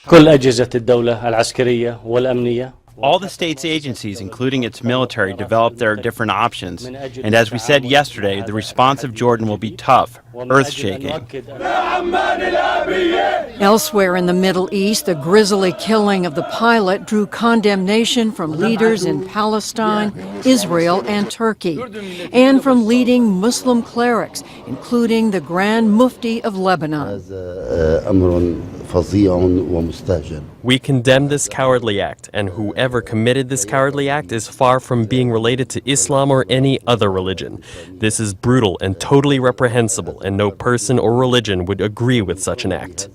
كل أجهزة الدولة العسكرية والأمنية. All the state's agencies, including its military, developed their different options. And as we said yesterday, the response of Jordan will be tough, earth-shaking. Elsewhere in the Middle East, the grisly killing of the pilot drew condemnation from leaders in Palestine, Israel, and Turkey, and from leading Muslim clerics, including the Grand Mufti of Lebanon. We condemn this cowardly act, and whoever committed this cowardly act is far from being related to Islam or any other religion. This is brutal and totally reprehensible, and no person or religion would agree with such an act.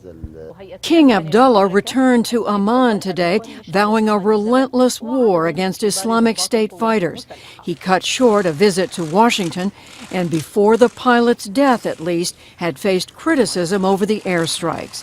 King Abdullah returned to Amman today, vowing a relentless war against Islamic State fighters. He cut short a visit to Washington, and before the pilot's death at least, had faced criticism over the airstrikes.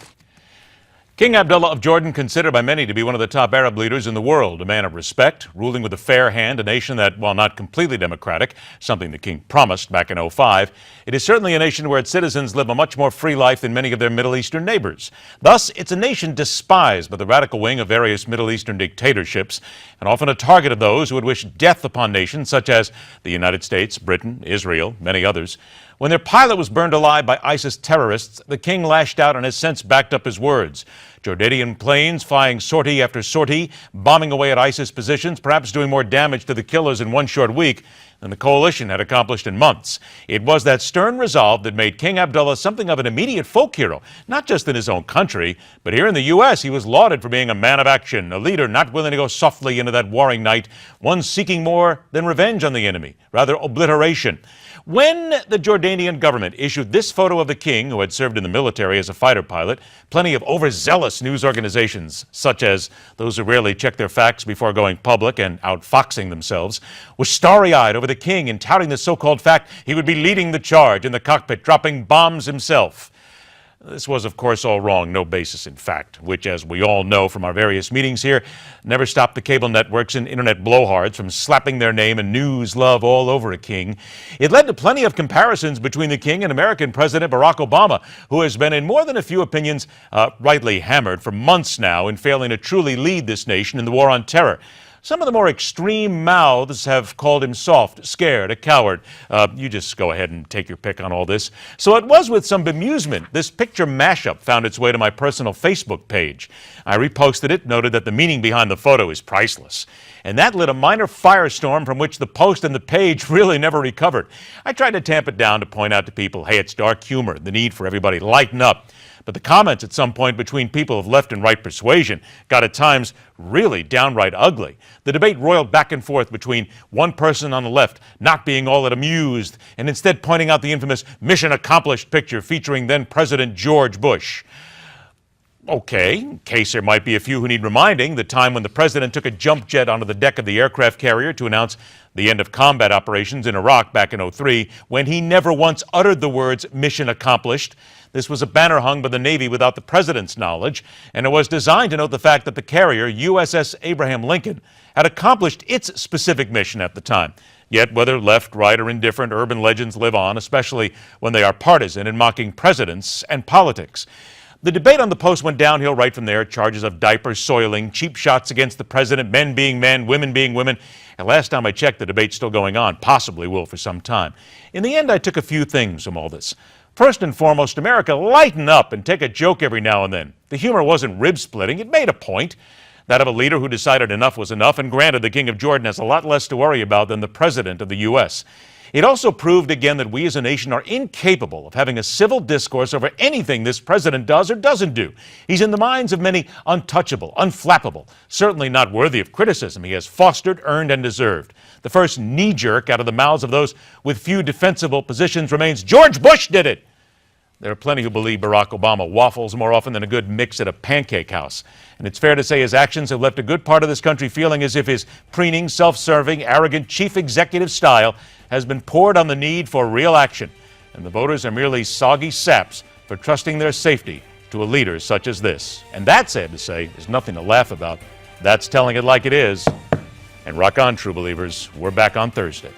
King Abdullah of Jordan, considered by many to be one of the top Arab leaders in the world, a man of respect, ruling with a fair hand, a nation that, while not completely democratic, something the king promised back in 2005, it is certainly a nation where its citizens live a much more free life than many of their Middle Eastern neighbors. Thus, it's a nation despised by the radical wing of various Middle Eastern dictatorships, and often a target of those who would wish death upon nations such as the United States, Britain, Israel, many others. When their pilot was burned alive by ISIS terrorists, the king lashed out and has since backed up his words. Jordanian planes flying sortie after sortie, bombing away at ISIS positions, perhaps doing more damage to the killers in one short week than the coalition had accomplished in months. It was that stern resolve that made King Abdullah something of an immediate folk hero, not just in his own country, but here in the U.S. he was lauded for being a man of action, a leader not willing to go softly into that warring night, one seeking more than revenge on the enemy, rather obliteration. When the Jordanian government issued this photo of the king, who had served in the military as a fighter pilot, plenty of overzealous news organizations, such as those who rarely check their facts before going public and outfoxing themselves, were starry-eyed over the king and touting the so-called fact he would be leading the charge in the cockpit, dropping bombs himself. This was, of course, all wrong, no basis in fact, which, as we all know from our various meetings here, never stopped the cable networks and internet blowhards from slapping their name and news love all over a king. It led to plenty of comparisons between the king and American President Barack Obama, who has been, in more than a few opinions, rightly hammered for months now in failing to truly lead this nation in the war on terror. Some of the more extreme mouths have called him soft, scared, a coward. You just go ahead and take your pick on all this. So it was with some bemusement this picture mashup found its way to my personal Facebook page. I reposted it, noted that the meaning behind the photo is priceless. And that lit a minor firestorm from which the post and the page really never recovered. I tried to tamp it down to point out to people, hey, it's dark humor, the need for everybody to lighten up. But the comments at some point between people of left and right persuasion got at times really downright ugly. The debate roiled back and forth between one person on the left not being all that amused and instead pointing out the infamous mission accomplished picture featuring then President George Bush. Okay, in case there might be a few who need reminding, the time when the president took a jump jet onto the deck of the aircraft carrier to announce the end of combat operations in Iraq back in 2003, when he never once uttered the words mission accomplished. This was a banner hung by the Navy without the president's knowledge, and it was designed to note the fact that the carrier, USS Abraham Lincoln, had accomplished its specific mission at the time. Yet, whether left, right, or indifferent, urban legends live on, especially when they are partisan in mocking presidents and politics. The debate on the post went downhill right from there. Charges of diaper soiling, cheap shots against the president, men being men, women being women. And last time I checked, the debate's still going on, possibly will for some time. In the end, I took a few things from all this. First and foremost, America, lighten up and take a joke every now and then. The humor wasn't rib-splitting. It made a point. That of a leader who decided enough was enough, and granted, the King of Jordan has a lot less to worry about than the President of the U.S. It also proved again that we as a nation are incapable of having a civil discourse over anything this president does or doesn't do. He's in the minds of many untouchable, unflappable, certainly not worthy of criticism he has fostered, earned, and deserved. The first knee-jerk out of the mouths of those with few defensible positions remains, George Bush did it! There are plenty who believe Barack Obama waffles more often than a good mix at a pancake house. And it's fair to say his actions have left a good part of this country feeling as if his preening, self-serving, arrogant chief executive style has been poured on the need for real action. And the voters are merely soggy saps for trusting their safety to a leader such as this. And that, sad to say, is nothing to laugh about. That's telling it like it is. And rock on, true believers. We're back on Thursday.